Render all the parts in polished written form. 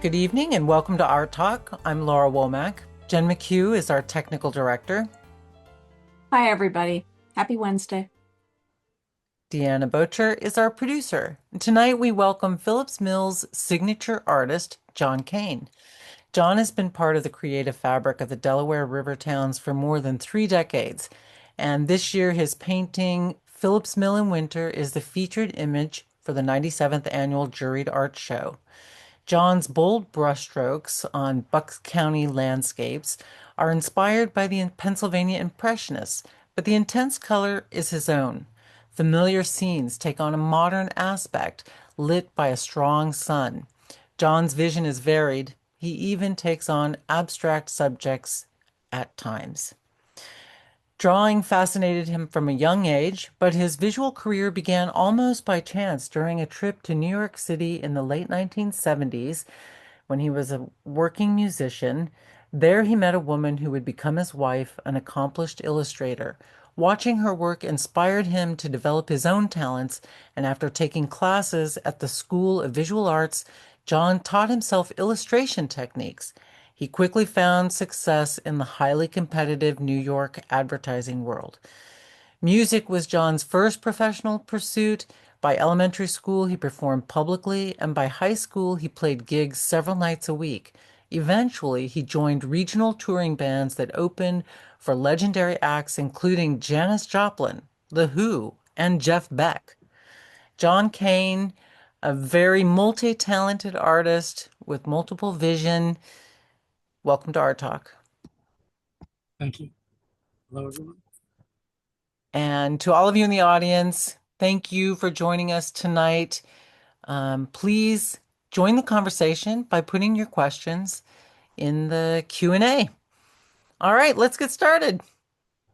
Good evening and welcome to Art Talk. I'm Laura Womack. Jen McHugh is our technical director. Hi, everybody. Happy Wednesday. Deanna Bocher is our producer. And tonight we welcome Phillips Mill's signature artist, John Kane. John has been part of the creative fabric of the Delaware River towns for more than 3 decades. And this year his painting, Phillips Mill in Winter, is the featured image for the 97th Annual Juried Art Show. John's bold brushstrokes on Bucks County landscapes are inspired by the Pennsylvania Impressionists, but the intense color is his own. Familiar scenes take on a modern aspect, lit by a strong sun. John's vision is varied. He even takes on abstract subjects at times. Drawing fascinated him from a young age, but his visual career began almost by chance during a trip to New York City in the late 1970s when he was a working musician. There he met a woman who would become his wife, an accomplished illustrator. Watching her work inspired him to develop his own talents, and after taking classes at the School of Visual Arts, John taught himself illustration techniques. He quickly found success in the highly competitive New York advertising world. Music was John's first professional pursuit. By elementary school, he performed publicly, and by high school, he played gigs several nights a week. Eventually, he joined regional touring bands that opened for legendary acts including Janis Joplin, The Who, and Jeff Beck. John Kane, a very multi-talented artist with multiple vision. Welcome to Art Talk. Thank you. Hello, everyone. And to all of you in the audience, thank you for joining us tonight. Please join the conversation by putting your questions in the Q&A. All right, let's get started.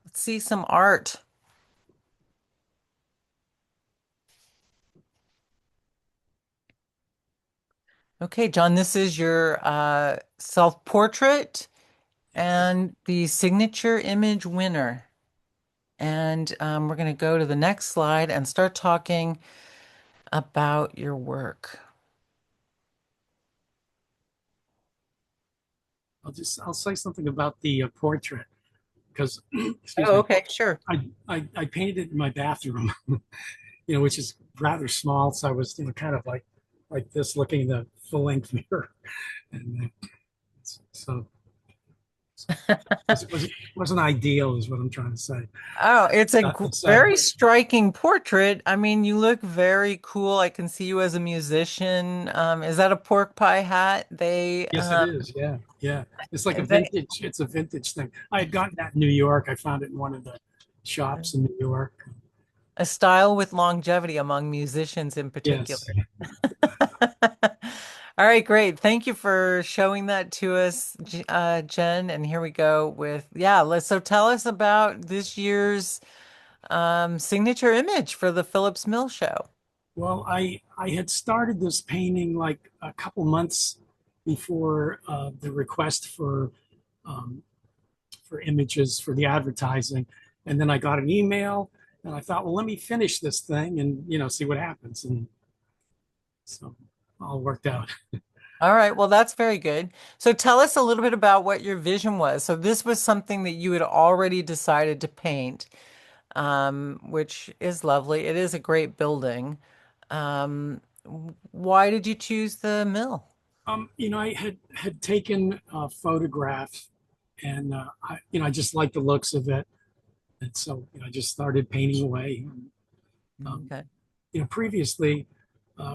Let's see some art. Okay, John, this is your self-portrait and the signature image winner. And we're going to go to the next slide and start talking about your work. I'll say something about the portrait because excuse Oh, me, okay, sure. I painted it in my bathroom, which is rather small. So I was, kind of like this, looking in the full length mirror, and so it wasn't ideal, is what I'm trying to say. Oh, it's a It's very striking portrait. I mean, you look very cool. I can see you as a musician. Is that a pork pie hat? Yes, it is. Yeah, yeah. It's like a They vintage. It's a vintage thing. I had gotten that in New York. I found it in one of the shops in New York. a style with longevity among musicians in particular. Yes. All right, great. Thank you for showing that to us, Jen. And here we go with, yeah, so tell us about this year's signature image for the Phillips Mill show. Well, I had started this painting like a couple months before the request um, for images for the advertising, and then I got an email, and I thought, well, let me finish this thing and see what happens, and so all worked out. All right, well, that's very good. So tell us a little bit about what your vision was. So this was something that you had already decided to paint, which is lovely. It is a great building. Why did you choose the mill? I had taken a photograph, and I just liked the looks of it, and so I just started painting away. Okay. Previously,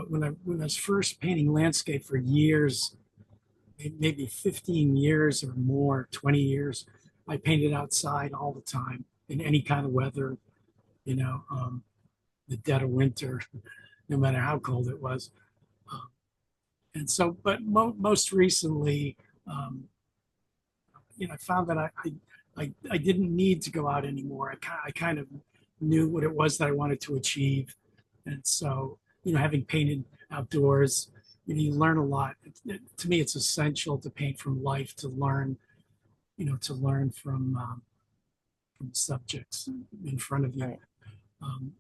when I was first painting landscape for years, maybe 15 years or more, 20 years, I painted outside all the time in any kind of weather, you know, um, the dead of winter, no matter how cold it was. Um, and so, but most recently, um, I found that I didn't need to go out anymore. I kind of knew what it was that I wanted to achieve. And so, having painted outdoors, you learn a lot. To me, it's essential to paint from life, to learn, from subjects in front of you. Right. Um,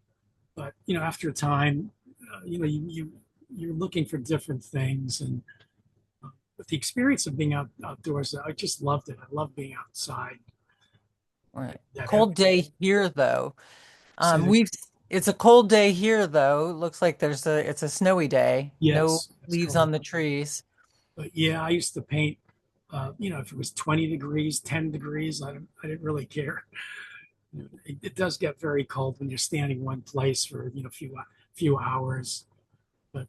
but after a time, you're looking for different things, and but the experience of being outdoors, I just loved it. I love being outside. Right. That heavy. Cold day here though. Say that. We've it's a cold day here though. Looks like it's a snowy day. No Yes, it's leaves cold. on the trees. But yeah, I used to paint. If it was 20 degrees, 10 degrees, I didn't really care. It does get very cold when you're standing one place for few hours. But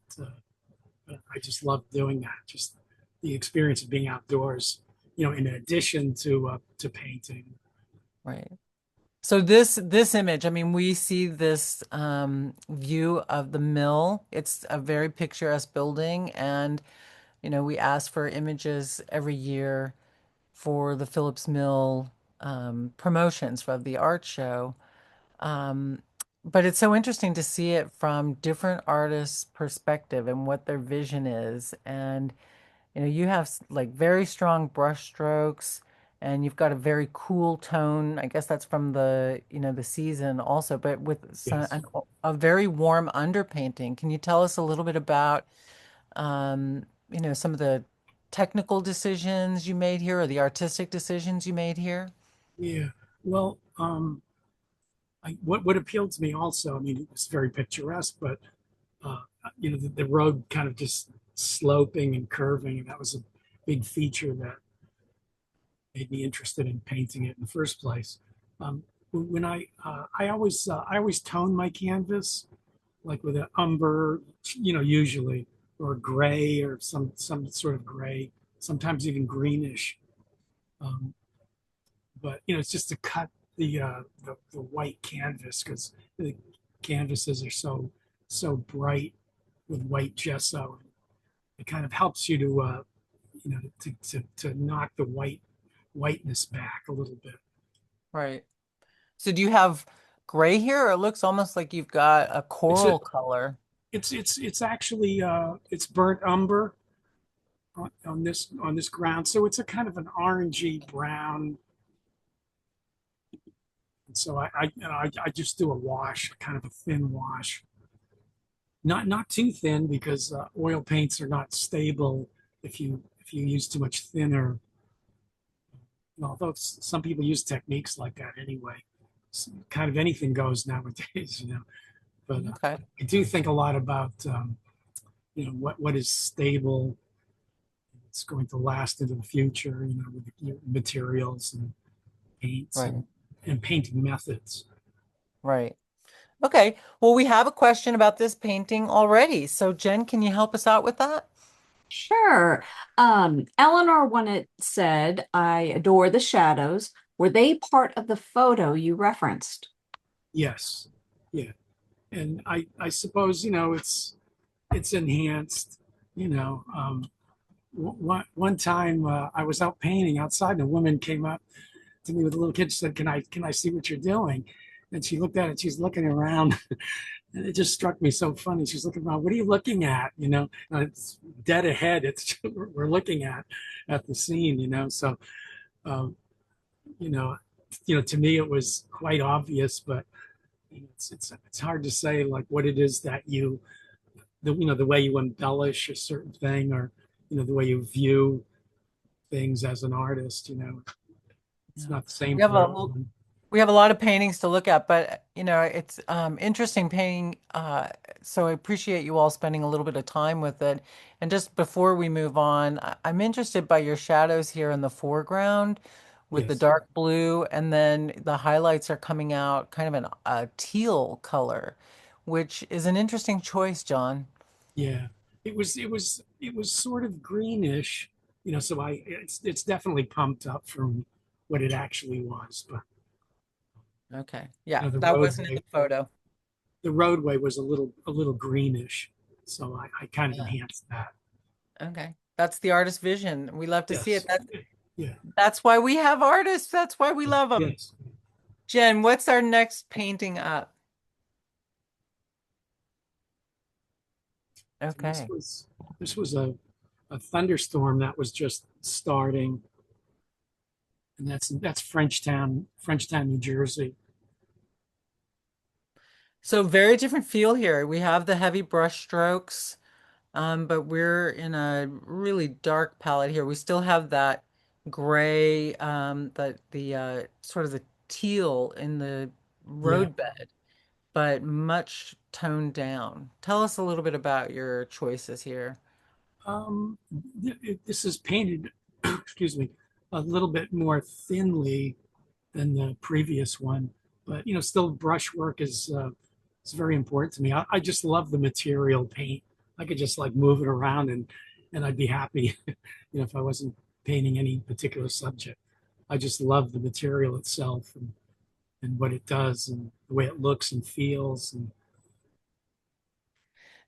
I just love doing that. Just the experience of being outdoors. In addition to painting. Right. So this image, I mean, we see this view of the mill. It's a very picturesque building, and we ask for images every year for the Phillips Mill promotions for the art show. Um, but it's so interesting to see it from different artists' perspective and what their vision is. And you have like very strong brush strokes and you've got a very cool tone. I guess that's from the season also, but with Yes. a very warm underpainting. Can you tell us a little bit about, some of the technical decisions you made here or the artistic decisions you made here? Yeah. Well, what appealed to me also, I mean, it was very picturesque, but uh, the road kind of just sloping and curving, and that was a big feature that made me interested in painting it in the first place. When I always tone my canvas like with an umber, usually, or gray or some sort of gray, sometimes even greenish. Um, but it's just to cut the white canvas because the canvases are so bright with white gesso. It kind of helps you to to knock the whiteness back a little bit. Right. So do you have gray here, or it looks almost like you've got a It's a coral color? it's actually it's burnt umber on this ground, so it's a kind of an orangey brown. And so I just do a wash, kind of a thin wash, not too thin because oil paints are not stable if you use too much thinner. Although some people use techniques like that anyway, kind of anything goes nowadays. But Okay. I do think a lot about what is stable. It's going to last into the future. With materials and paints Right. and painting methods. Right. Okay. Well, we have a question about this painting already. So, Jen, can you help us out with that? Sure. Eleanor wanted said, I adore the shadows. Were they part of the photo you referenced? Yes, yeah, and I suppose it's enhanced. You know, one time I was out painting outside, and a woman came up to me with a little kid. She said, "Can I see what you're doing?" And she looked at it. She's looking around, and it just struck me so funny. She's looking around. What are you looking at? It's dead ahead. It's we're looking at the scene. So um, you know, to me it was quite obvious, but it's hard to say like what it is that the way you embellish a certain thing, or the way you view things as an artist. It's Yeah. not the same We have for a everyone. we have a lot of paintings to look at, but it's interesting painting. So I appreciate you all spending a little bit of time with it. And just before we move on, I'm interested by your shadows here in the foreground with the Yes, dark blue, and then the highlights are coming out kind of a teal color, which is an interesting choice, John. yeah, it was sort of greenish. So it's definitely pumped up from what it actually was. But Okay. Yeah, the that wasn't in roadway the photo. the roadway was a little greenish, so I kind of Yeah. enhanced that. Okay. That's the artist's vision. We love to see it. Yes, yeah, That's why we have artists. That's why we love them. yes. Jen, what's our next painting up? And this Okay. was this was a thunderstorm that was just starting, and that's Frenchtown, New Jersey. So very different feel here. We have the heavy brush strokes. but we're in a really dark palette here. We still have that gray, the sort of the teal in the Yeah. roadbed, but much toned down. Tell us a little bit about your choices here. Um, this is painted, excuse me, a little bit more thinly than the previous one, but still brushwork is very important to me. I just love the material paint. I could just like move it around and I'd be happy, if I wasn't painting any particular subject. I just love the material itself and what it does and the way it looks and feels. And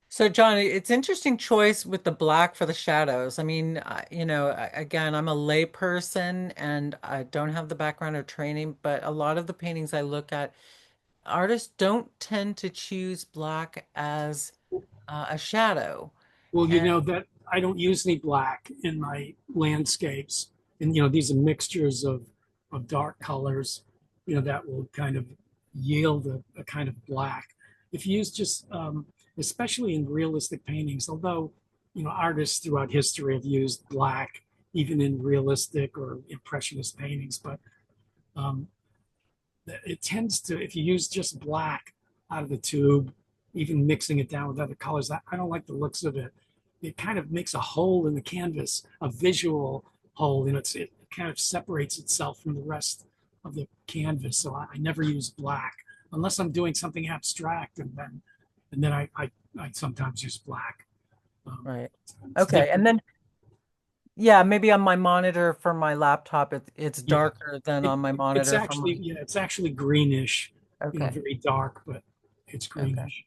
So, John, it's interesting choice with the black for the shadows. I mean, again, I'm a lay person and I don't have the background or training, but a lot of the paintings I look at, artists don't tend to choose black as a shadow. well, And that I don't use any black in my landscapes, and these are mixtures of dark colors, that will kind of yield a kind of black. If you use just, especially in realistic paintings, although artists throughout history have used black even in realistic or impressionist paintings, but um, it tends to, if you use just black out of the tube, even mixing it down with other colors, I don't like the looks of it. It kind of makes a hole in the canvas, a visual hole, and it kind of separates itself from the rest of the canvas. So I never use black unless I'm doing something abstract, and then I sometimes use black. Um, right. it's Okay. And different. then, yeah, maybe on my monitor for my laptop, it's Yeah, darker than it on my it's monitor for my. actually, it's actually greenish, Okay. very dark, but it's Okay. greenish.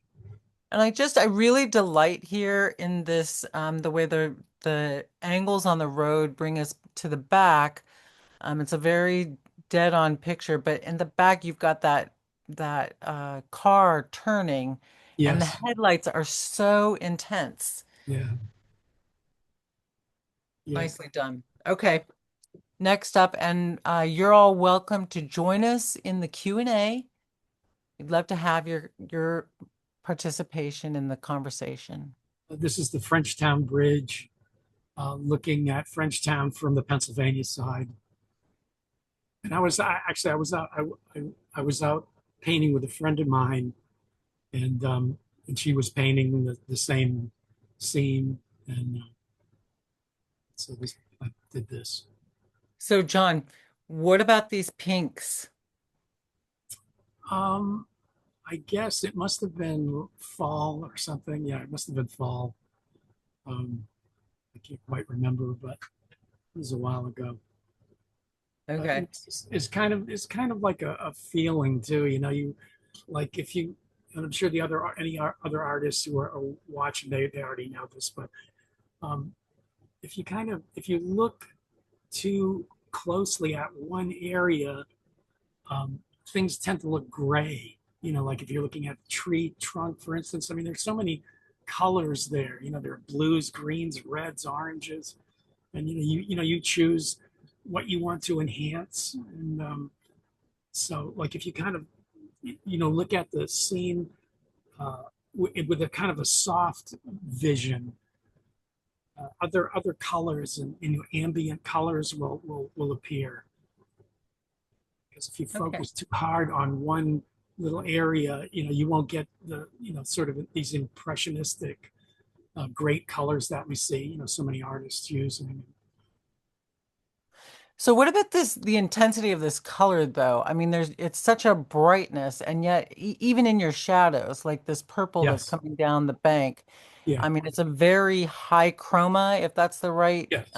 And I really delight here in this, the way the angles on the road bring us to the back. It's a very dead on picture, but in the back you've got that car turning, and the Yes. headlights are so intense. Yeah. Yeah. Nicely done. Okay, next up, and you're all welcome to join us in the Q&A. We'd love to have your participation in the conversation. This is the Frenchtown Bridge, looking at Frenchtown from the Pennsylvania side. And I was out I was out painting with a friend of mine, and she was painting the same scene, and so I did this. So, John, what about these pinks? Um, I guess it must have been fall or something. Yeah, it must have been fall. Um, I can't quite remember, but it was a while ago. But Okay. it's kind of like a feeling too. You like if you, and I'm sure the other artists who are watching, they already know this, but um, if you look too closely at one area, um, things tend to look gray. Like if you're looking at the tree trunk, for instance. I mean, there's so many colors there. There are blues, greens, reds, oranges, and you choose what you want to enhance. And so, like if you kind of look at the scene with a kind of a soft vision, other colors and ambient colors will appear. Because if you Okay. focus too hard on one little area, you won't get the sort of these impressionistic great colors that we see. So many artists using. So what about the intensity of this color though? I mean, it's such a brightness, and yet even in your shadows, like this purple that's Yes. coming down the bank, Yeah. I mean, it's a very high chroma, if that's the right Yes.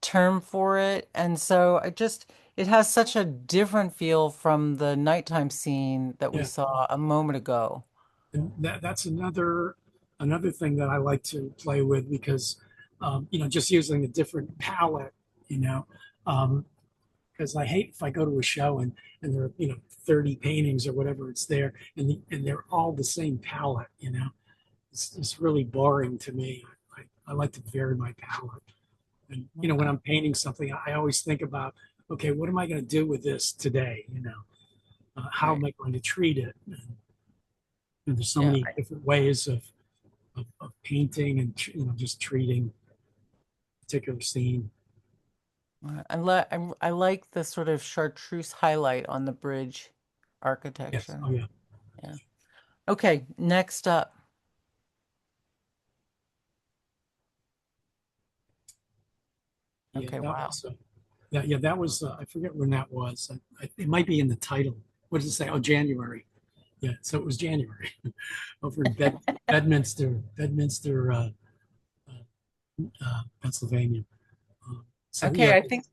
term for it. And so it has such a different feel from the nighttime scene that we Yeah. saw a moment ago. And that's another thing that I like to play with, because just using a different palette, you know because I hate if I go to a show and there are 30 paintings or whatever it's there, and they're all the same palette. It's really boring to me. I like to vary my palette. And when Okay. I'm painting something, I always think about, okay, what am I going to do with this today? How Right. am I going to treat it? And there's so Yeah. many different ways of painting and just treating a particular scene. I like the sort of chartreuse highlight on the bridge Yes. architecture. Oh yeah. Yeah. Okay, next up. Yeah, Okay, that wow. was that was I forget when that was. It might be in the title. What does it say? Oh, January. Yeah, so it was January over in Bedminster, Pennsylvania. So Okay, yeah, I think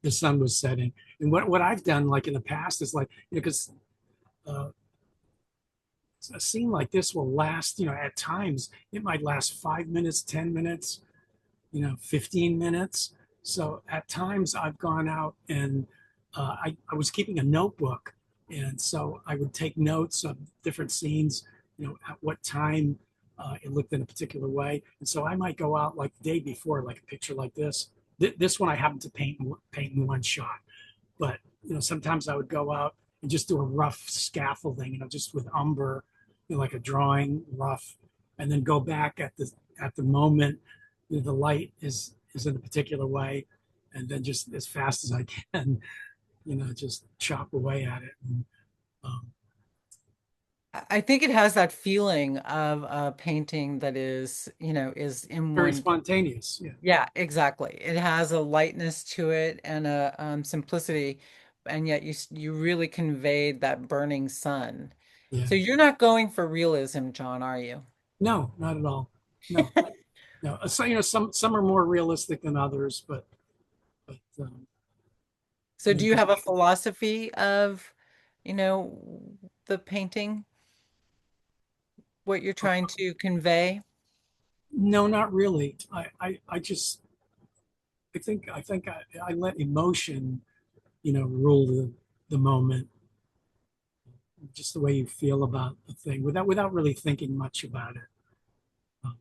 the sun was setting, and what I've done like in the past is like because uh, a scene like this will last. At times it might last 5 minutes, 10 minutes, 15 minutes. So at times I've gone out and I was keeping a notebook. And so I would take notes of different scenes, at what time it looked in a particular way. And so I might go out like the day before, like a picture like this. This one I happened to paint in one shot. But, sometimes I would go out and just do a rough scaffolding, just with umber, like a drawing rough, and then go back at the moment the light is in a particular way, and then just as fast as I can, just chop away at it. And, um, I think it has that feeling of a painting that is, is in very one. spontaneous. Yeah, Yeah, exactly. It has a lightness to it and a simplicity, and yet you really conveyed that burning sun. yeah. So you're not going for realism, John, are you? No, not at all. No, no. So some are more realistic than others, but So do you have a philosophy of, you know, the painting, what you're trying to convey? no, not really. I just I think I let emotion, rule the moment, just the way you feel about the thing without really thinking much about it. Um,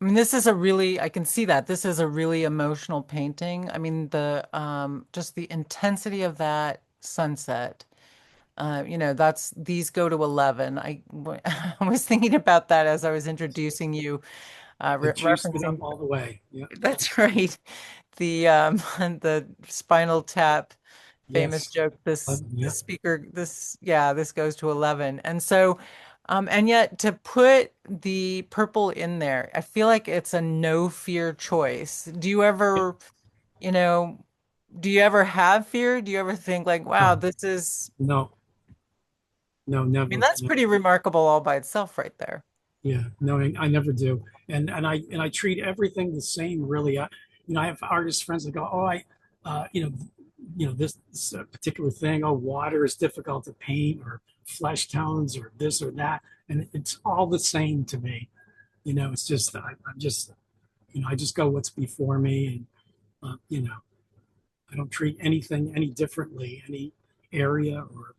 I mean, this is a really, I can see that. This is a really emotional painting. I mean, the just the intensity of that sunset. That's these go to 11. I was thinking about that as I was introducing you, The juiced it up referencing all the way. Yeah. that's right. The the Spinal Tap famous Yes. joke, this Yeah. the speaker, this goes to 11. And so and yet to put the purple in there, I feel like it's a no fear choice. You know, do you ever have fear? Do you ever think like, wow, No. this is, No. No. I mean, Never. that's No. pretty remarkable all by itself right there. Yeah. No. I never do. And I treat everything the same. Really. I have artist friends that go, oh, this particular thing. Oh, water is difficult to paint, or flesh tones, or this or that, and it's all the same to me. It's just I'm just I just go what's before me, and I don't treat anything any differently, any area or,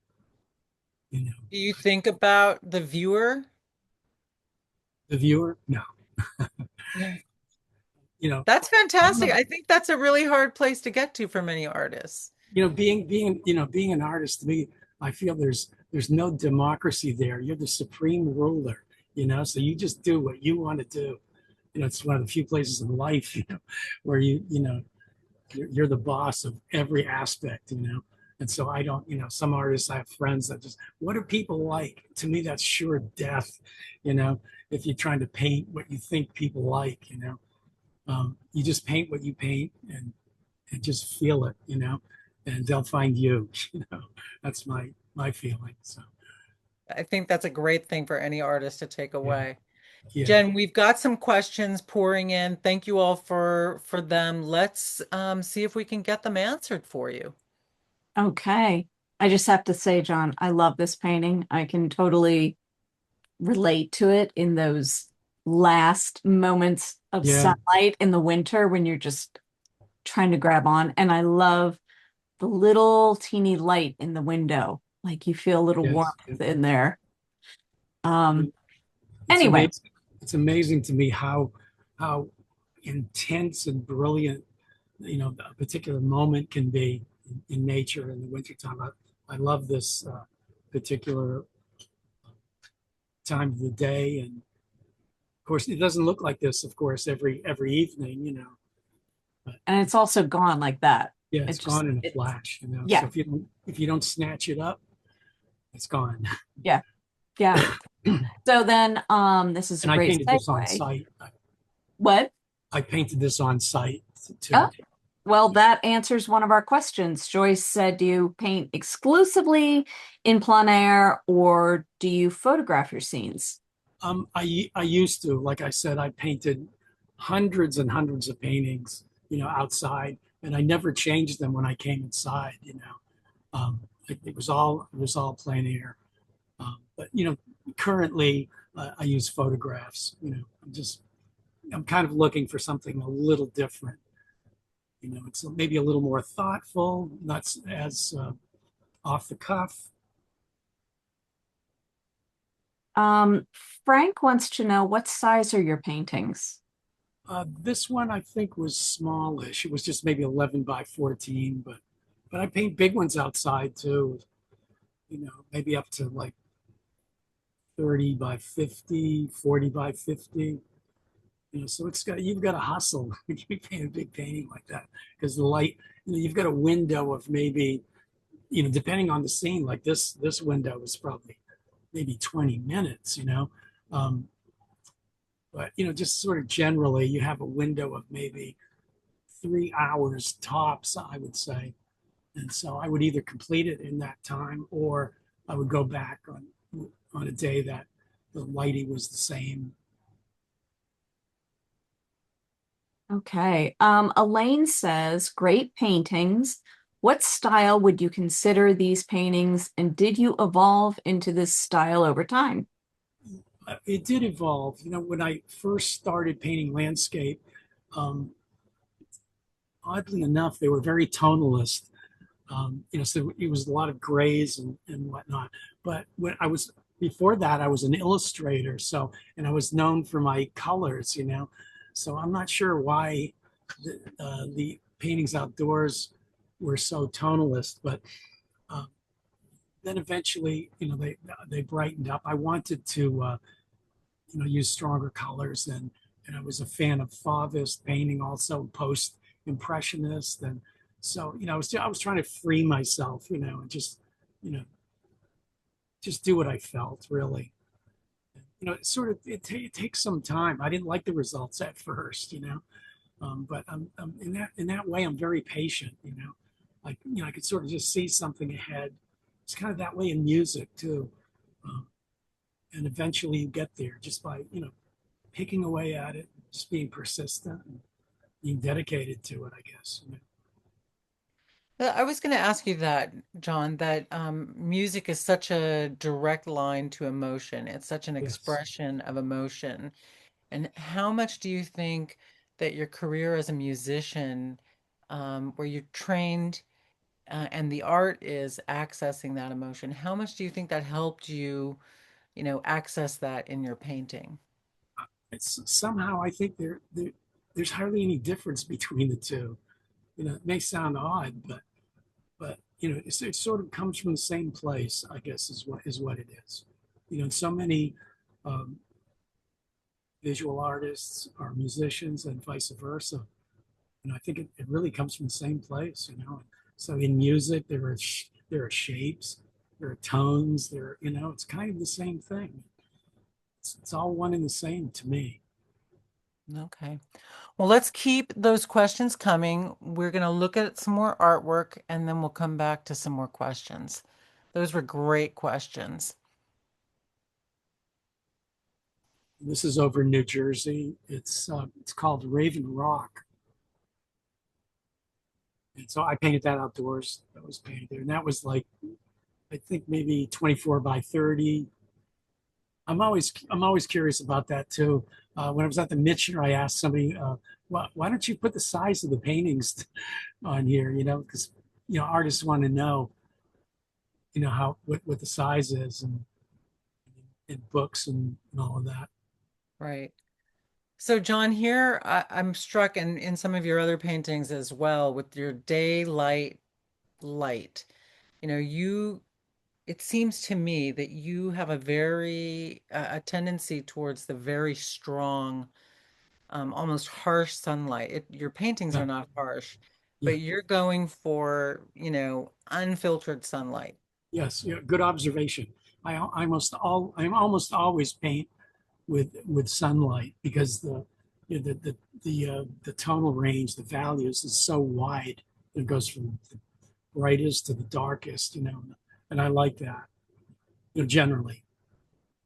you know, Do you think about the viewer? the viewer. No, Yeah. you know, That's I don't fantastic. know. I think that's a really hard place to get to for many artists. Being an artist to me, I feel there's no democracy there. You're the supreme ruler, so you just do what you want to do. It's one of the few places in life, where you're the boss of every aspect. And so I don't, some artists, I have friends that just, what are people like? To me, that's sure death, you know, if you're trying to paint what you think people like. You just paint what you paint, and just feel it, and they'll find you, you know, that's my feeling. So, I think that's a great thing for any artist to take yeah, away. yeah, Jen, we've got some questions pouring in. Thank you all for them. Let's see if we can get them answered for you. Okay. I just have to say, John, I love this painting. I can totally relate to it in those last moments of yeah, sunlight in the winter when you're just trying to grab on. And I love the little teeny light in the window. Like you feel a little warmth yes. Yeah. in there. Um, It's anyway, amazing. It's amazing to me how intense and brilliant, a particular moment can be in nature in the wintertime. I love this particular time of the day, and Of course, it doesn't look like this, of course, every evening, but And it's also gone like that. yeah, It it's just gone in a it flash, So yeah, if you don't snatch it up, it's gone. yeah, yeah. So then this is a And I great painted this on segue. site. What? I painted this on site Oh, too. well, that answers one of our questions. Joyce said, do you paint exclusively in plein air or do you photograph your scenes? I used to, like I said, I painted hundreds and hundreds of paintings, outside, and I never changed them when I came inside. It was all plein air. But currently I use photographs. I'm kind of looking for something a little different. It's maybe a little more thoughtful, not as off the cuff. Um, Frank wants to know what size are your paintings? This one I think was smallish. It was just maybe 11 by 14, but I paint big ones outside too. Maybe up to like 30 by 50, 40 by 50. So you've got to hustle. You paint a big painting like that because the light, you've got a window of maybe, depending on the scene, like this window is probably maybe 20 minutes. Um, but just sort of generally, you have a window of maybe 3 hours tops, I would say. And so I would either complete it in that time or I would go back on a day that the lighting was the same. Okay. Elaine says, great paintings. What style would you consider these paintings, and did you evolve into this style over time? It did evolve. When I first started painting landscape, um, oddly enough, they were very tonalist. So it was a lot of grays and whatnot. But when I was before that, I was an illustrator. And I was known for my colors. So I'm not sure why the paintings outdoors were so tonalist, but uh, then eventually, they brightened up. I wanted to, use stronger colors, and I was a fan of Fauvist painting, also post impressionist, and so I was trying to free myself, and you know just do what I felt really. It sort of it takes some time. I didn't like the results at first. But I'm in that way I'm very patient. Like I could sort of just see something ahead. It's kind of that way in music too. Um, and eventually you get there just by picking away at it, just being persistent and being dedicated to it, I guess. I was going to ask you that, John, that music is such a direct line to emotion. It's such an Yes. expression of emotion. And how much do you think that your career as a musician, where you're trained and the art is accessing that emotion, how much do you think that helped you, access that in your painting? It's somehow I think there's hardly any difference between the two. It may sound odd, but it sort of comes from the same place, I guess, is what it is. And so many um, visual artists are musicians and vice versa. And I think it really comes from the same place. So in music, there are shapes, there are tones, it's kind of the same thing. It's all one and the same to me. Okay. Well, let's keep those questions coming. We're going to look at some more artwork and then we'll come back to some more questions. Those were great questions. This is over in New Jersey. It's called Raven Rock. And so I painted that outdoors. That was painted there. And that was like, I think maybe 24 by 30. I'm always curious about that too. When I was at the Mitchner, I asked somebody, why don't you put the size of the paintings on here? Because artists want to know, how what the size is and in books and all of that. Right. So, John, here I'm struck in some of your other paintings as well with your daylight light. You it seems to me that you have a very a tendency towards the very strong, almost harsh sunlight. Your paintings Yeah, are not harsh, yeah, but you're going for, unfiltered sunlight. yes, yeah. Good observation. I almost always paint with sunlight because the tonal range, the values is so wide. It goes from the brightest to the darkest, and I like that, generally.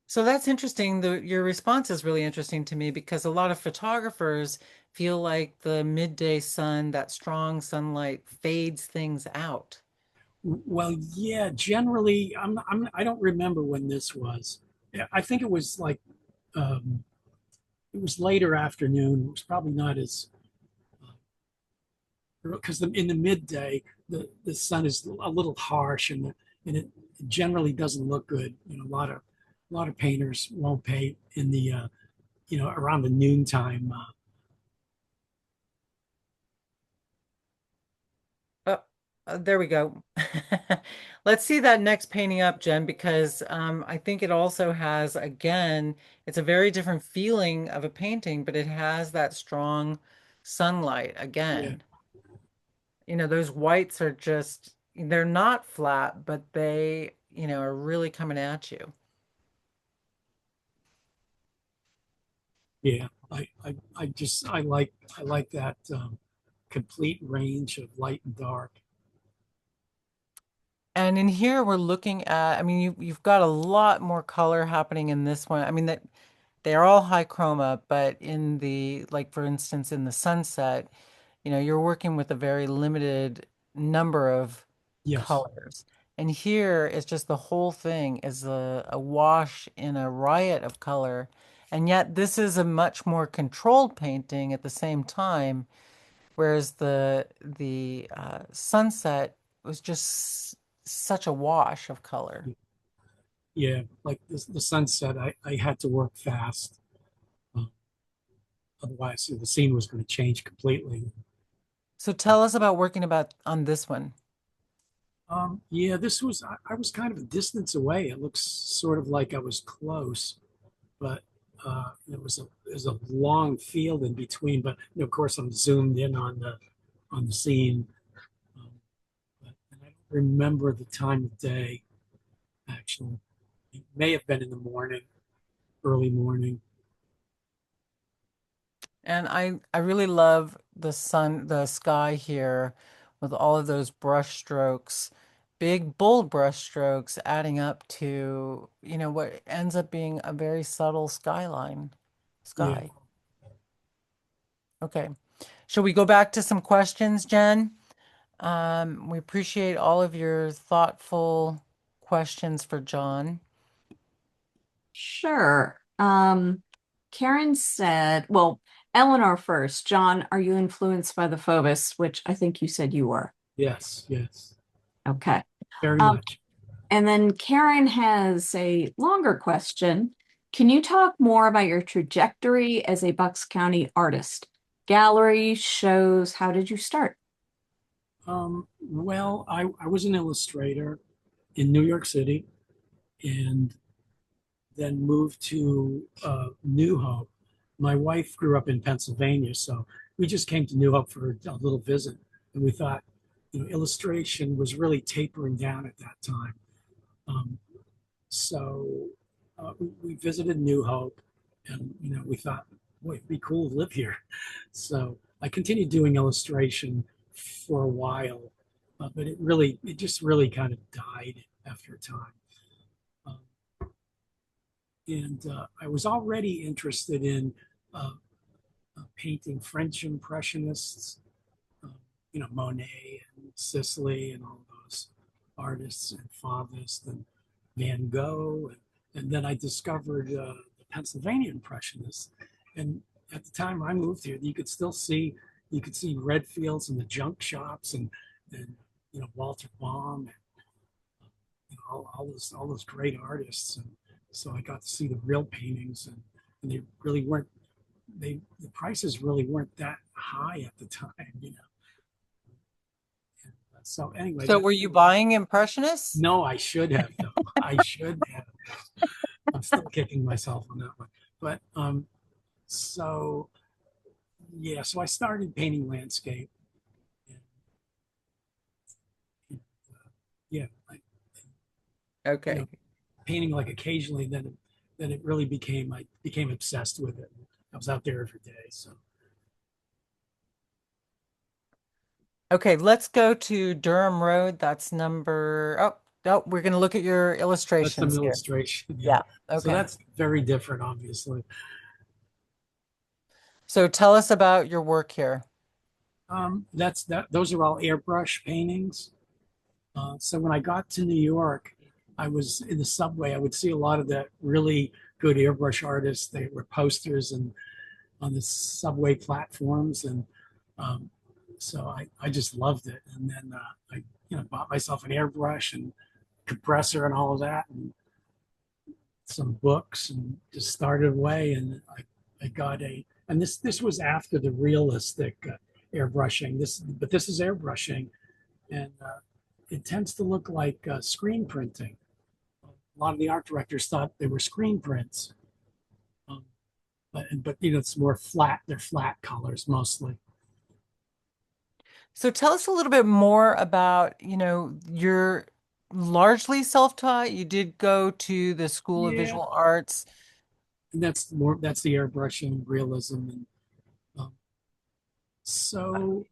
So that's interesting. Your response is really interesting to me because a lot of photographers feel like the midday sun, that strong sunlight fades things out. Well, yeah, generally, I don't remember when this was. Yeah, I think it was like um, it was later afternoon. It was probably not as because in the midday the sun is a little harsh and it generally doesn't look good. A lot of painters won't paint in the around the noontime. Oh, there we go. Let's see that next painting up, Jen, because I think it also has, again, it's a very different feeling of a painting, but it has that strong sunlight Yeah, again. Those whites are just, they're not flat, but they, are really coming at you. yeah. I like that complete range of light and dark. And in here we're looking at, I mean, you've got a lot more color happening in this one. I mean that they are all high chroma, but in the, like for instance, in the sunset, you're working with a very limited number of Yes. colors. And here it's just the whole thing is a wash in a riot of color. And yet this is a much more controlled painting at the same time, whereas the sunset was just such a wash of color. Yeah, like the sunset, I had to work fast. Uh, Otherwise, the scene was going to change completely. So tell us about working about on this one. Yeah, I was kind of a distance away. It looks sort of like I was close, but there's a long field in between. But of course, I'm zoomed in on the scene. Um, and I don't remember the time of day. Actually, it may have been in the morning, early morning. And I really love the sky here with all of those brush strokes, big bold brush strokes adding up to, what ends up being a very subtle Yeah, sky. Okay. Shall we go back to some questions, Jen? We appreciate all of your thoughtful questions for John. Sure. Karen said, well, Eleanor first. John, are you influenced by the Phobos, which I think you said you were? yes, yes, Okay. very Um, much. and then Karen has a longer question. Can you talk more about your trajectory as a Bucks County artist? Galleries, shows, how did you start? Well, I was an illustrator in New York City and then moved to New Hope. My wife grew up in Pennsylvania, so we just came to New Hope for a little visit. And we thought, illustration was really tapering down at that time. Um, so we visited New Hope, and we thought, boy, it'd be cool to live here. So I continued doing illustration for a while, but it just really kind of died after a time. Um, and I was already interested in uh, painting French Impressionists, uh, Monet and Sisley and all those artists, and Fauvist and Van Gogh, and then I discovered the Pennsylvania Impressionists. And at the time I moved here, you could see red fields in the junk shops, and Walter Baum, and all those great artists. And so I got to see the real paintings, and they really weren't the prices really weren't that high at the time. And So anyway, So that were you buying Impressionists? no, I should have though. I should have. I'm still kicking myself on that one. But so yeah, so I started painting landscape. And, and, yeah, you Okay. know, painting like occasionally. Then it really became I became obsessed with it. I was out there every day. So Okay, let's go to Durham Road. That's number, oh, we're going to look at your that's some illustrations here. illustration. Yeah. Yeah. So Okay. that's very different, obviously. So tell us about your work here. That's that. Those are all airbrush paintings. So when I got to New York, I was in the subway. I would see a lot of the really good airbrush artists. They were posters and on the subway platforms, and um, so I just loved it. And then I bought myself an airbrush and compressor and all of that, and some books, and just started away. And I got a and this was after the realistic airbrushing. This is airbrushing, and it tends to look like screen printing. A lot of the art directors thought they were screen prints, um, but it's more flat. They're flat colors mostly. So tell us a little bit more about, you're largely self-taught. You did go to the School of Yeah, Visual Arts. and that's the airbrushing realism. And um, so,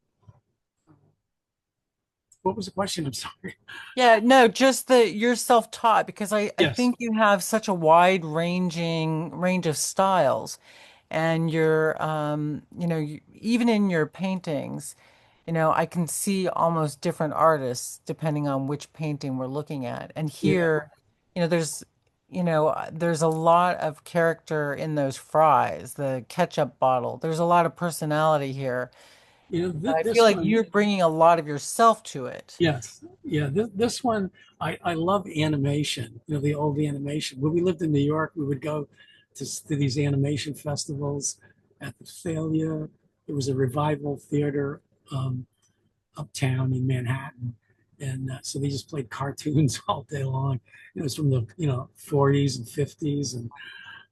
what was the question? I'm sorry. Yeah, no, just that you're self-taught because I Yes. think you have such a wide range of styles. And you're, even in your paintings, I can see almost different artists depending on which painting we're looking at. And Yeah. here, there's a lot of character in those fries, the ketchup bottle. There's a lot of personality here. I feel This like one. you're bringing a lot of yourself to it. Yes. Yeah. This one, I love animation. The old animation. When we lived in New York, we would go to these animation festivals at the Thalia. It was a revival theater um, uptown in Manhattan. And so they just played cartoons all day long. It was from the 40s and 50s, and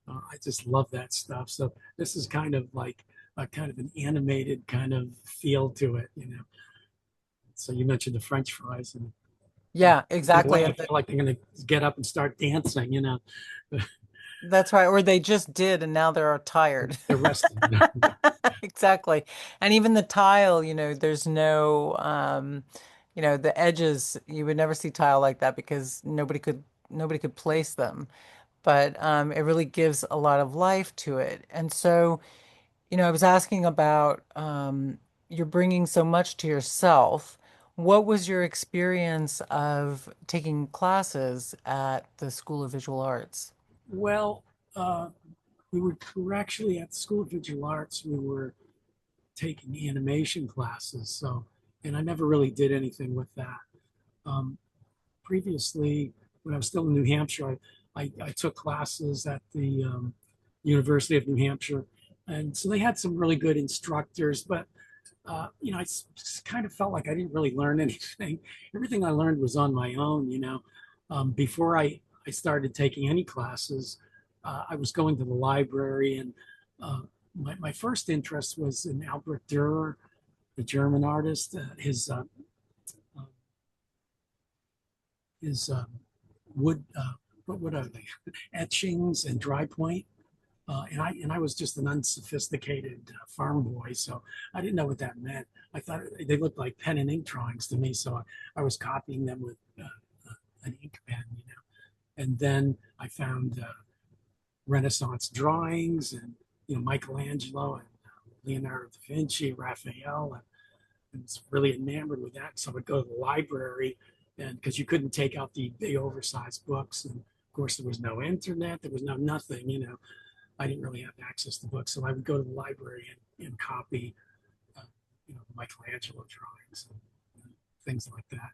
I just love that stuff. So this is kind of like a kind of an animated kind of feel to it. So you mentioned the French fries, and Yeah, in a way, exactly. I feel like they're going to get up and start dancing. That's right. Or they just did and now they're tired. They're resting. Exactly. And even the tile, there's no the edges, you would never see tile like that because nobody could place them. But it really gives a lot of life to it. And so, I was asking about you're bringing so much to yourself. What was your experience of taking classes at the School of Visual Arts? Well, uh, we were actually at the School of Visual Arts. We were taking animation classes. So, and I never really did anything with that. Um, Previously, when I was still in New Hampshire, I took classes at the University of New Hampshire, and so they had some really good instructors. But I kind of felt like I didn't really learn anything. Everything I learned was on my own. Before I started taking any classes, I was going to the library, and my first interest was in Albert Dürer, the German artist. Uh, his wood, what are they? Etchings and dry point. And I was just an unsophisticated farm boy, so I didn't know what that meant. I thought they looked like pen and ink drawings to me, so I was copying them with an ink pen. And then I found Renaissance drawings, and Michelangelo and Leonardo da Vinci, Raphael, and was really enamored with that. So I would go to the library, and because you couldn't take out the big oversized books, and of course there was no internet, there was no nothing. I didn't really have access to books, so I would go to the library and copy, uh, Michelangelo drawings and things like that.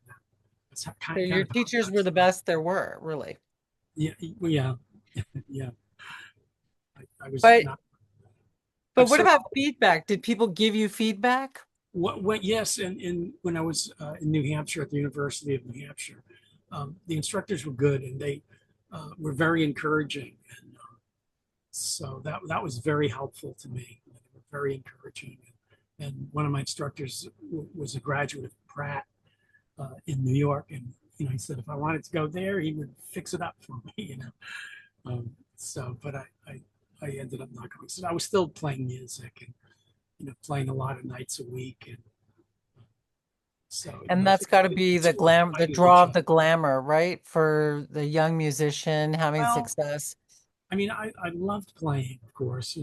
That's So kind your of how I teachers got were the started. best there were, really. Yeah, well, yeah, yeah. I was But not. but I've what certainly about feedback? Did people give you feedback? What yes, and when I was in New Hampshire at the University of New Hampshire, the instructors were good and they were very encouraging, and so that was very helpful to me. They were very encouraging, and one of my instructors was a graduate of Pratt in New York, and he said if I wanted to go there, he would fix it up for me, but I ended up not going. So I was still playing music and playing a lot of nights a week, and so And that's got to be it's the worth the finding the draw of job. the glamour, right? For the young musician having Well, success. I mean, I loved playing, of course,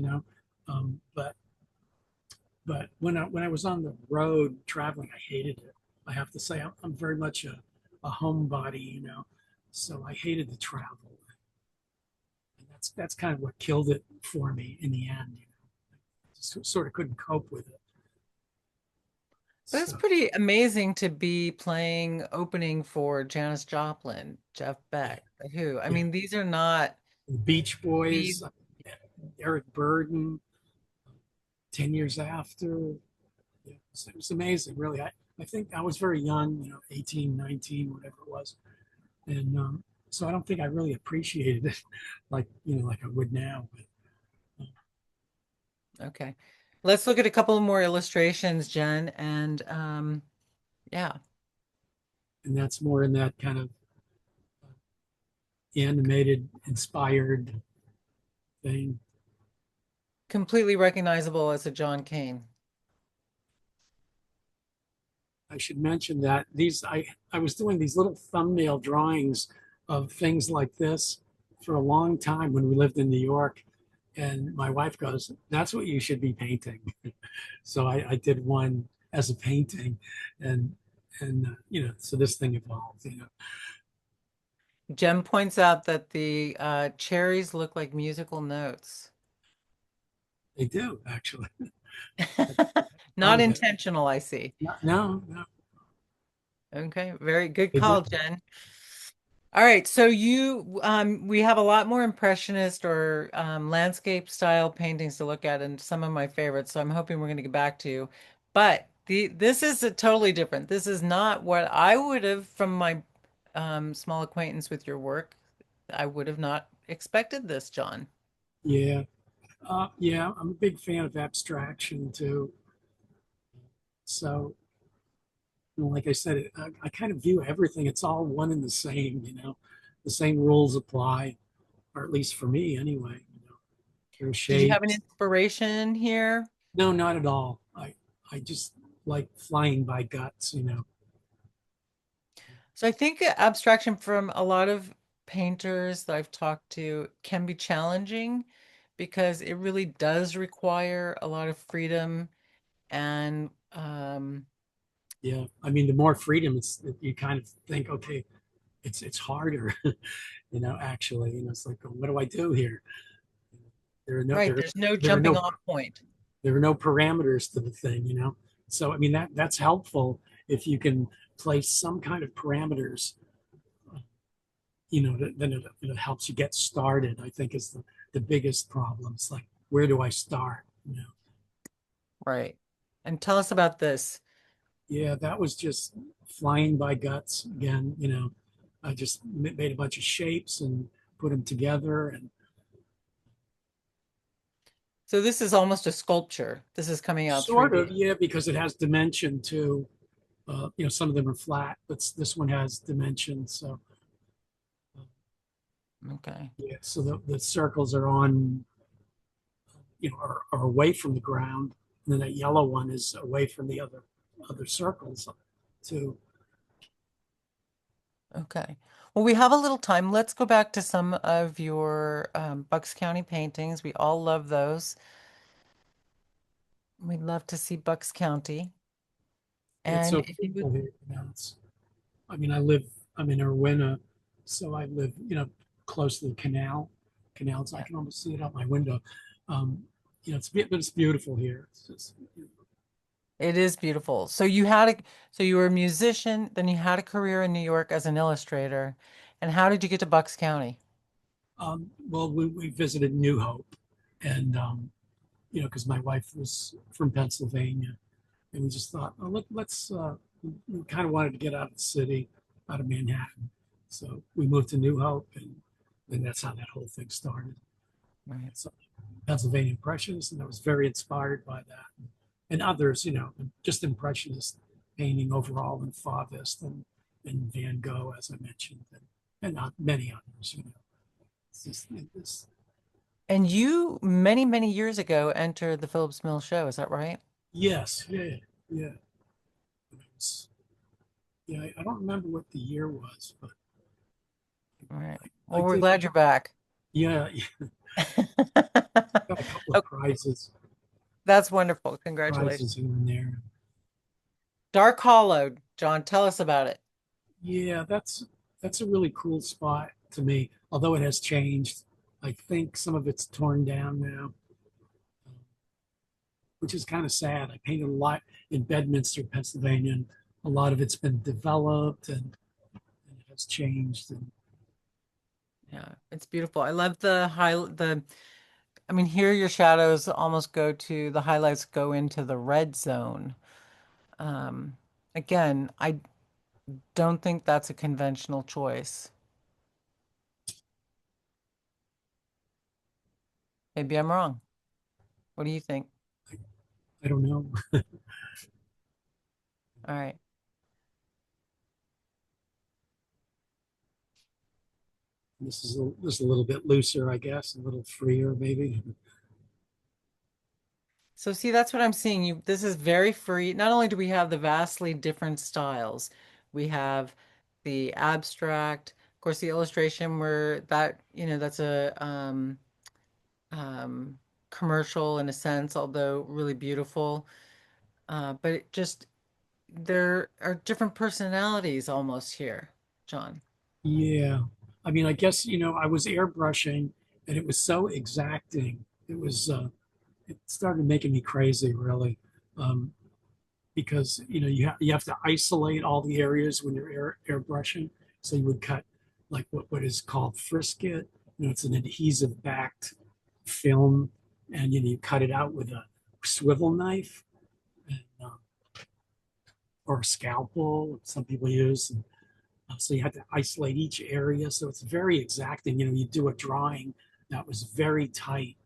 but when I was on the road traveling, I hated it. I have to say, I'm very much a homebody, so I hated the travel, and that's kind of what killed it for me in the end. Just sort of couldn't cope with it. But it's So pretty amazing to be playing opening for Janis Joplin, Jeff yeah, Beck, The Who. I yeah. mean, these are not The Beach these. Boys, Eric Burden, 10 years after. Yeah, it was amazing, really. I think I was very young, 18, 19, whatever it was. And so I don't think I really appreciated it like I would now. But, Okay. Let's look at a couple more illustrations, Jen. And yeah, and that's more in that kind of animated, inspired thing. completely recognizable as a John Kane. I should mention that I was doing these little thumbnail drawings of things like this for a long time when we lived in New York. And my wife goes, "That's what you should be painting." So I did one as a painting, and so this thing evolved. Jen points out that the cherries look like musical notes. They do actually. Thought Not of it. intentional, I see. No, no, no, Okay, very good they do. call, Jen. All right, so we have a lot more impressionist or landscape style paintings to look at, and some of my favorites. So I'm hoping we're going to get back to. But this is a totally different. This is not what I would have from my small acquaintance with your work. I would have not expected this, John. Yeah, yeah. I'm a big fan of abstraction too. So, like I said, I kind of view everything. It's all one and the same. The same rules apply, or at least for me anyway. There are Did you have an shapes. inspiration here? No, not at all. I just like flying by guts. So I think abstraction from a lot of painters that I've talked to can be challenging because it really does require a lot of freedom and Yeah, I mean, the more freedom, you kind of think, okay, it's harder, actually, it's like, what do I do here? There are no right, there there's no there are jumping no off point. there are no parameters to the thing. So I mean that's helpful if you can place some kind of parameters, then it helps you get started. I think is the biggest problem. It's like, where do I start? Right. And tell us about this. Yeah, that was just flying by guts again. I just made a bunch of shapes and put them together, and So this is almost a sculpture. This is coming out sort of, 3D. yeah, because it has dimension too. Some of them are flat, but this one has dimension. So Okay. yeah, so the circles are on, are away from the ground, and then that yellow one is away from the other circles too. Okay. Well, we have a little time. Let's go back to some of your Bucks County paintings. We all love those. We'd love to see Bucks County. It's And so if you would, beautiful here. I mean, I'm in Irwina, so I live, close to the canal. Canals, I yeah, can almost see it out my window. Um, but it's beautiful here. It's just, it is beautiful. So you were a musician, then you had a career in New York as an illustrator. And how did you get to Bucks County? well, we visited New Hope, and because my wife was from Pennsylvania, and we just thought, oh, let's we kind of wanted to get out of the city, out of Manhattan. So we moved to New Hope, and that's how that whole thing started. Right. So Pennsylvania Impressionists, and I was very inspired by that. And others, just Impressionist painting overall, and Fauvist and Van Gogh, as I mentioned, and not many others. It's just, it's, And you, many, many years ago, entered the Phillips Mill show. Is that right? yes, yeah, yeah. It's, yeah, I don't remember what the year was, but All right. I Well, we're did. glad you're back. Yeah, yeah, got a couple Oh, of that's wonderful. Congratulations. prizes here and there. Dark Hollow, John, tell us about it. Yeah, that's a really cool spot to me. Although it has changed, I think some of it's torn down now, which is kind of sad. I painted a lot in Bedminster, Pennsylvania, and a lot of it's been developed and it has changed. And Yeah, it's beautiful. I love I mean, here your shadows almost go to the highlights go into the red zone. Um, Again, I don't think that's a conventional choice. Maybe I'm wrong. What do you think? I don't know. All right. This is a little bit looser, I guess, a little freer, maybe. So see, that's what I'm seeing. This is very free. Not only do we have the vastly different styles, we have the abstract, of course, the illustration where that's a um, commercial in a sense, although really beautiful. But there are different personalities almost here, John. Yeah. I mean, I guess, I was airbrushing and it was so exacting. It started making me crazy, really. Um, because, you have to isolate all the areas when you're airbrushing. So you would cut like what is called frisket. It's an adhesive backed film, and, you cut it out with a swivel knife, and, or a scalpel, some people use. And so you had to isolate each area. So it's very exacting. You do a drawing that was very tight,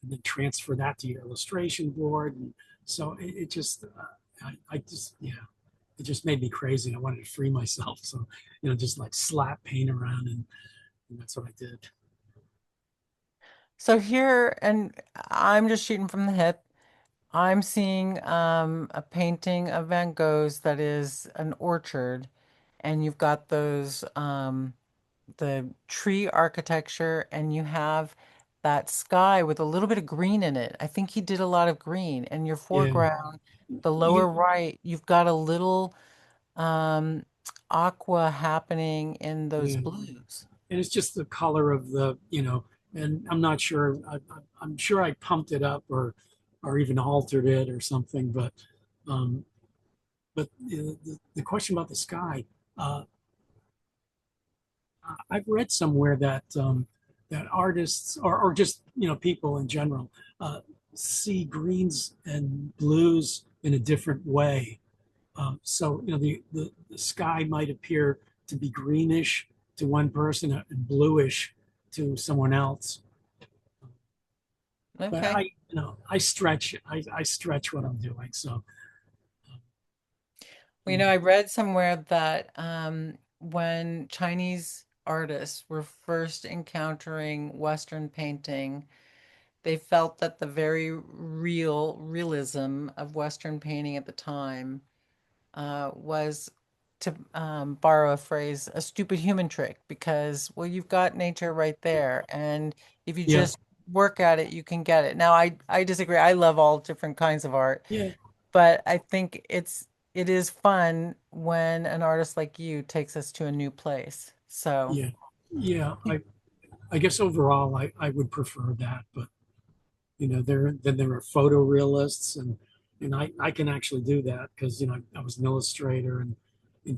and then transfer that to your illustration board. And so it just, I just, yeah, it just made me crazy. I wanted to free myself. So, just like slap paint around, and that's what I did. So here, and I'm just shooting from the hip. I'm seeing a painting of Van Gogh's that is an orchard, and you've got those the tree architecture, and you have that sky with a little bit of green in it. I think he did a lot of green. And your Yeah. foreground, the lower You, right, you've got a little um, aqua happening in those yeah. blues. And it's just the color of and I'm not sure, I'm sure I pumped it up or even altered it or something, um, but the question about the sky, uh, I've read somewhere that artists or just people in general see greens and blues in a different way. So the sky might appear to be greenish to one person and bluish to someone else. But Okay. I stretch what I'm doing. So Well, I read somewhere that when Chinese artists were first encountering Western painting, they felt that the very realism of Western painting at the time was, to borrow a phrase, a stupid human trick because, well, you've got nature right there. And if you yeah, just work at it, you can get it. Now, I disagree. I love all different kinds of art, yeah, but I think it is fun when an artist like you takes us to a new place. So, yeah, yeah. I guess overall I would prefer that, but there are photorealists, and I can actually do that because I was an illustrator and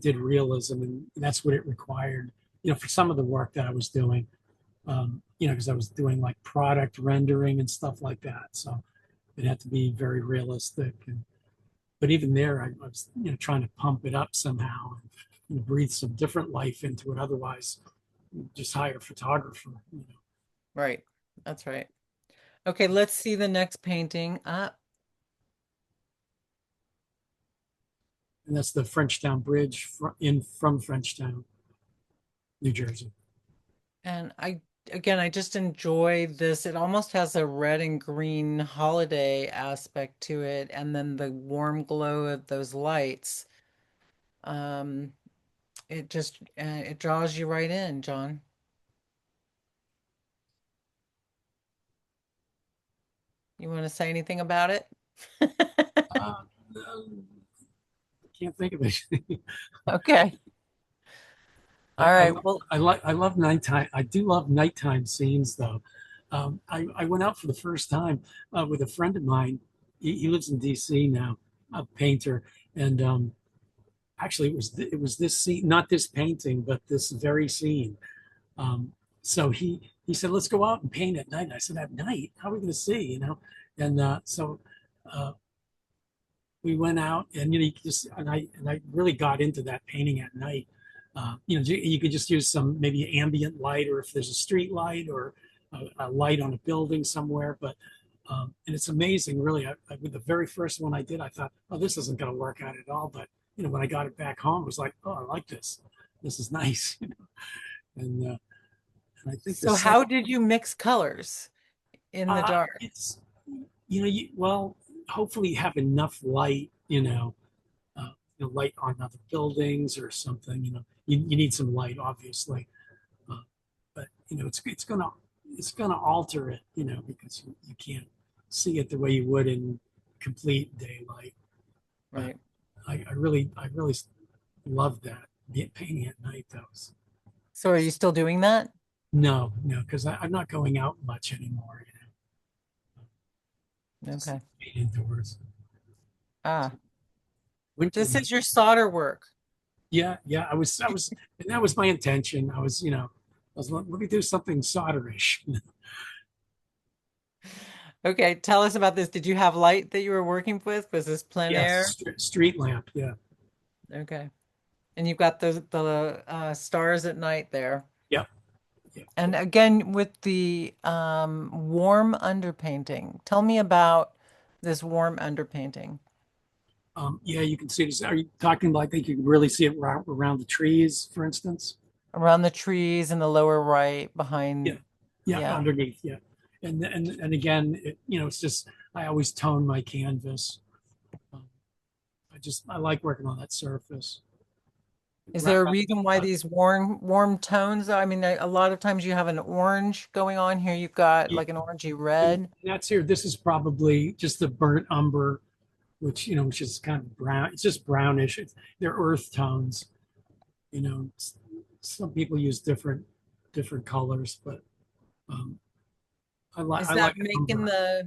did realism, and that's what it required for some of the work that I was doing, because I was doing like product rendering and stuff like that. So it had to be very realistic. But even there, I was trying to pump it up somehow and breathe some different life into it. Otherwise, just hire a photographer. Right. That's right. Okay, let's see the next painting up. And that's the Frenchtown Bridge from Frenchtown, New Jersey. And I just enjoy this. It almost has a red and green holiday aspect to it, and then the warm glow of those lights. Um, it draws you right in, John. You want to say anything about it? Uh, can't think of it. Okay. I, All I right. love Well, I love nighttime. I do love nighttime scenes though. I went out for the first time with a friend of mine. He lives in D.C. now, a painter, and actually it was this scene, not this painting, but this very scene. Um, so he said, "Let's go out and paint at night." And I said, "At night? How are we going to see?" And so uh, we went out, and you just and I really got into that painting at night. You could just use some maybe ambient light, or if there's a street light or a light on a building somewhere. But and it's amazing, really. With the very first one I did, I thought, "Oh, this isn't going to work out at all." But when I got it back home, it was like, "Oh, I like this. This is nice." And and I think the so second, how did you mix colors in the dark? it's well, hopefully you have enough light, light on other buildings or something. You need some light, obviously, uh, but it's gonna alter it, because you can't see it the way you would in complete daylight. But Right. I really love that painting at night, though. So are you still doing that? No, no, because I'm not going out much anymore. Just Okay. paint indoors. Ah, Winter this night. is your solder work. Yeah, yeah. And that was my intention. Let me do something solderish. Okay, tell us about this. Did you have light that you were working with? Was this plein air? Yes, street lamp. Yeah, Okay. And you've got the stars at night there. yeah, yeah. And again, with the warm underpainting, tell me about this warm underpainting Yeah, you can see this. Are you talking about? I think you can really see it around the trees, for instance. around the trees in the lower right Yeah, behind. yeah, Yeah. underneath. Yeah, and again, it's just I always tone my canvas. Um, I like working on that surface. Is Ra- there a ra- reason why uh, these warm tones? I mean, a lot of times you have an orange going on here. You've got yeah, like an orangey and red. that's here. This is probably just the burnt umber, which is kind of brown. It's just brownish. They're earth tones. You know, some people use different colors, but um, Is I that like making umber.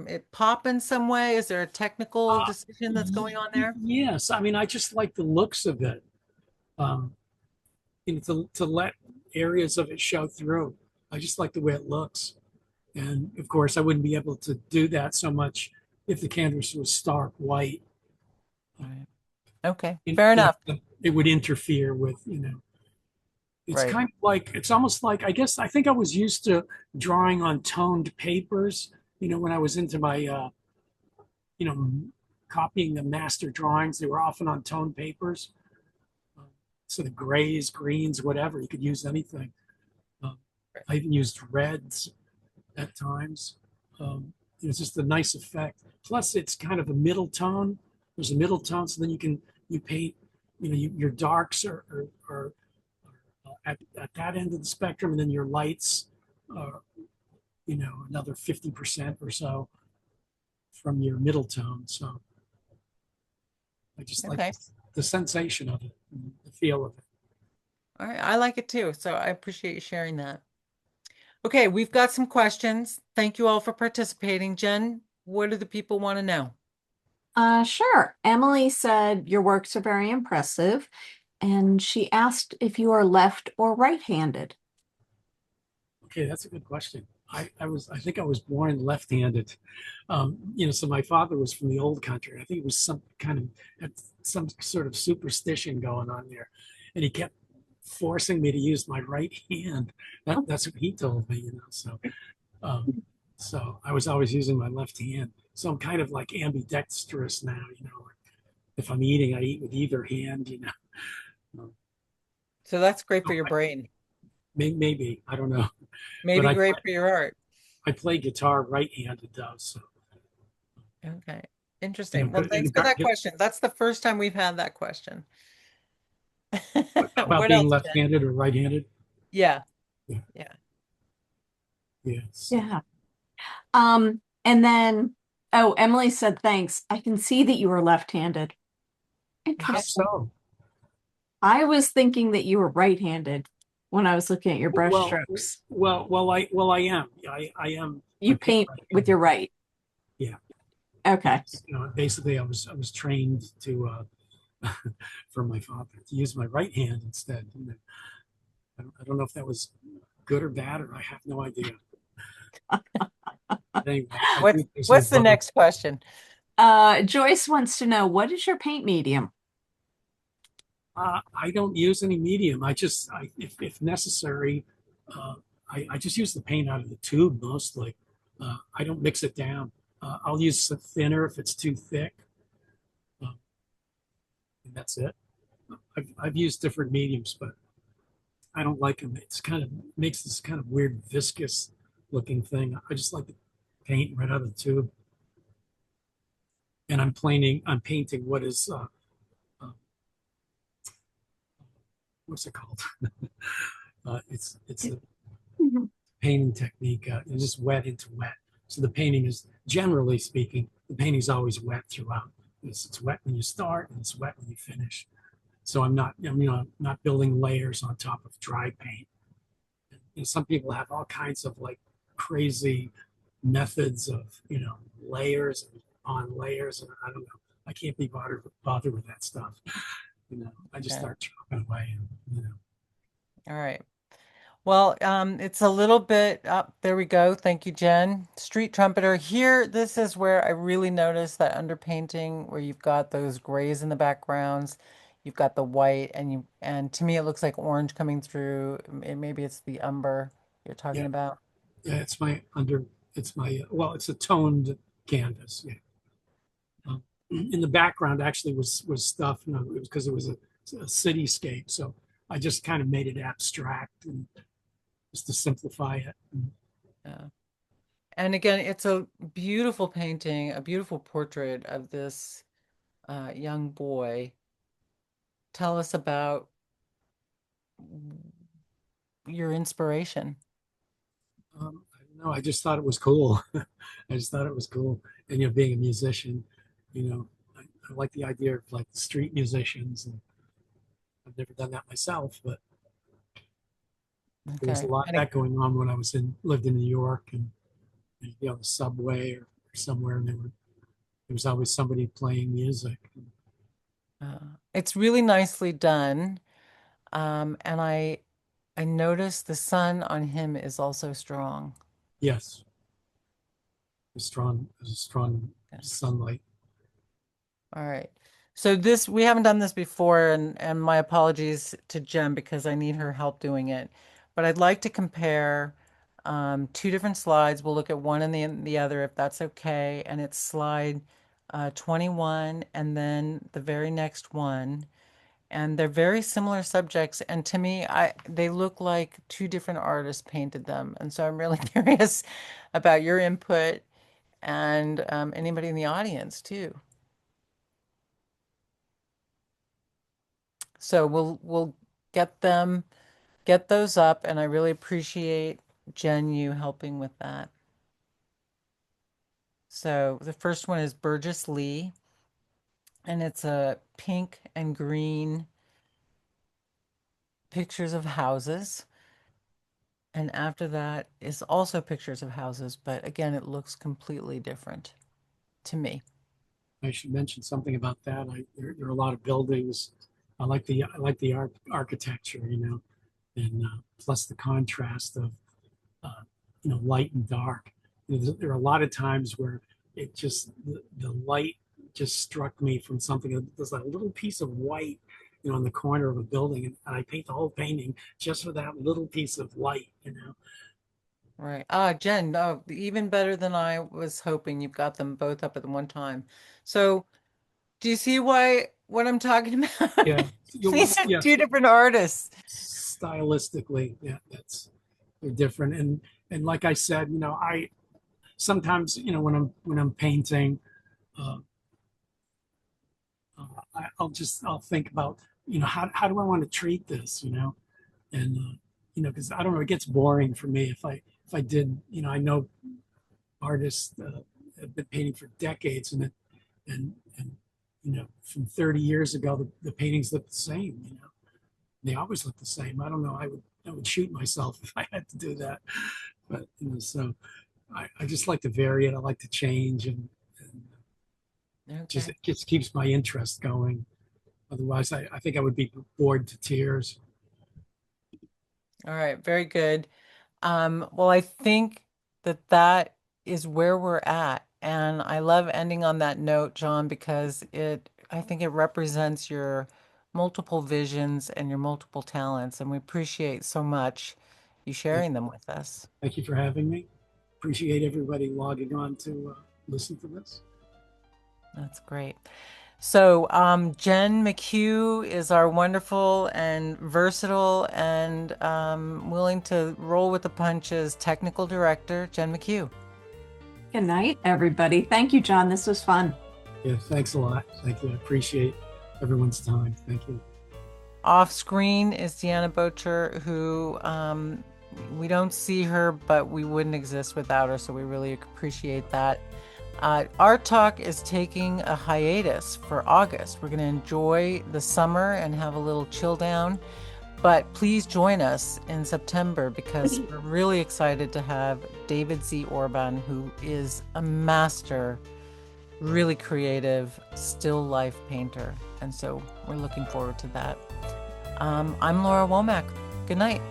it pop in some way? Is there a technical Uh, decision that's going on there? yes, I mean I just like the looks of it. Um, to let areas of it show through. I just like the way it looks, and of course I wouldn't be able to do that so much if the canvas was stark white. Right. Okay, It, fair it, enough. it would interfere with. It's Right. kind of like it's almost like I think I was used to drawing on toned papers. When I was into my you know copying the master drawings, they were often on toned papers. Uh, so the grays, greens, whatever you could use anything. Um, I even used reds at times. It's just a nice effect. Plus, it's kind of a middle tone. There's a middle tone, so then you paint. Your darks are at that end of the spectrum, and then your lights are another 50% or so from your middle tone. So I just like Okay. the sensation of it, and the feel of it. All right. I like it too. So I appreciate you sharing that. Okay, we've got some questions. Thank you all for participating. Jen, what do the people want to know? Sure. Emily said your works are very impressive, and she asked if you are left or right-handed. Okay, that's a good question. I think I was born left-handed. So my father was from the old country. I think it was some kind of had some sort of superstition going on there, and he kept forcing me to use my right hand. That's what he told me, um, so I was always using my left hand. So I'm kind of like ambidextrous now. If I'm eating, I eat with either hand. Um, So that's great for so your brain. maybe I don't know, but Maybe great for your art. I play guitar right-handed though. So Okay. Interesting. Well, thanks and for that question. That's the first time we've had that question. about What being else, Jen? left-handed or right-handed. Yeah. Yeah. Yeah. Yes. Yeah. And then, oh, Emily said thanks. I can see that you were left-handed. How Interesting. so? I was thinking that you were right-handed when I was looking at your brush Well, strokes. I am. I am. I You paint paint with right-handed. your right. Yeah. Okay. Yes. Basically, I was trained to from my father to use my right hand instead. I don't know if that was good or bad, or I have no idea. But anyway, I What's think there's what's the both. next question? Joyce wants to know, what is your paint medium? I don't use any medium. If necessary, uh, I just use the paint out of the tube mostly. I don't mix it down. I'll use some thinner if it's too thick, and that's it. I've used different mediums, but I don't like them. It's kind of makes this kind of weird viscous looking thing. I just like the paint right out of the tube, and I'm painting what is uh, what's it called? It's a Mhm. painting technique. It's just wet into wet. So the painting is, generally speaking, the painting is always wet throughout. It's wet when you start and it's wet when you finish. So I'm not building layers on top of dry paint. Some people have all kinds of like crazy methods of layers on layers, and I don't know. I can't be bothered with that stuff. I just Okay. start chopping away, and All right. Well, it's a little bit up. There we go. Thank you, Jen. Street trumpeter. Here, this is where I really noticed that underpainting where you've got those grays in the backgrounds, you've got the white, and to me it looks like orange coming through. Maybe it's the umber you're talking yeah, about. yeah. It's a toned canvas. Yeah. In the background actually was stuff. It was because it was a cityscape, so I just kind of made it abstract and just to simplify it. Yeah. And again, it's a beautiful painting, a beautiful portrait of this young boy. Tell us about your inspiration. I don't know. I just thought it was cool. I just thought it was cool. And being a musician, I like the idea of like street musicians, and I've never done that myself, but there was a Okay. lot of And that going on when I lived in New York, and you'd be on the subway or somewhere, and there was always somebody playing music. it's really nicely done. And I noticed the sun on him is also strong. Yes, there's a strong Yeah. sunlight. All right. So this we haven't done this before, and my apologies to Jen because I need her help doing it. But I'd like to compare two different slides. We'll look at one and the other if that's okay. And it's slide 21 and then the very next one. And they're very similar subjects. And to me, they look like two different artists painted them. And so I'm really curious about your input and anybody in the audience too. So we'll get those up, and I really appreciate Jen you helping with that. So the first one is Burgess Lee, and it's a pink and green pictures of houses. And after that is also pictures of houses, but again, it looks completely different to me. I should mention something about that. There are a lot of buildings. I like the architecture, and plus the contrast of light and dark. There are a lot of times where the light just struck me from something. There's like a little piece of white, in the corner of a building, and I paint the whole painting just for that little piece of light. Right. Jen, even better than I was hoping. You've got them both up at the one time. So, do you see what I'm talking about? Yeah, These are yeah. two different artists. Stylistically, yeah, they're different, and like I said, I sometimes, when I'm painting, uh, I'll think about, how do I want to treat this. And because I don't know, it gets boring for me if I did, I know artists have been painting for decades, and from 30 years ago, the paintings look the same. They always look the same. I don't know. I would shoot myself if I had to do that. But so I just like to vary it. I like to change, and just Okay. it just keeps my interest going. Otherwise, I think I would be bored to tears. All right. Very good. Well, I think that is where we're at. And I love ending on that note, John, because I think it represents your multiple visions and your multiple talents. And we appreciate so much you Thank, sharing them with us. thank you for having me. Appreciate everybody logging on to listen to this. That's great. So, Jen McHugh is our wonderful and versatile and willing to roll with the punches technical director, Jen McHugh. Good night, everybody. Thank you, John. This was fun. Yeah, thanks a lot. Thank you. I appreciate everyone's time. Thank you. Off screen is Deanna Bocher, who we don't see her, but we wouldn't exist without her, so we really appreciate that. Art Talk is taking a hiatus for August. We're going to enjoy the summer and have a little chill down, but please join us in September because we're really excited to have David Z. Orban, who is a master, really creative still life painter. And so we're looking forward to that. I'm Laura Womack. Good night.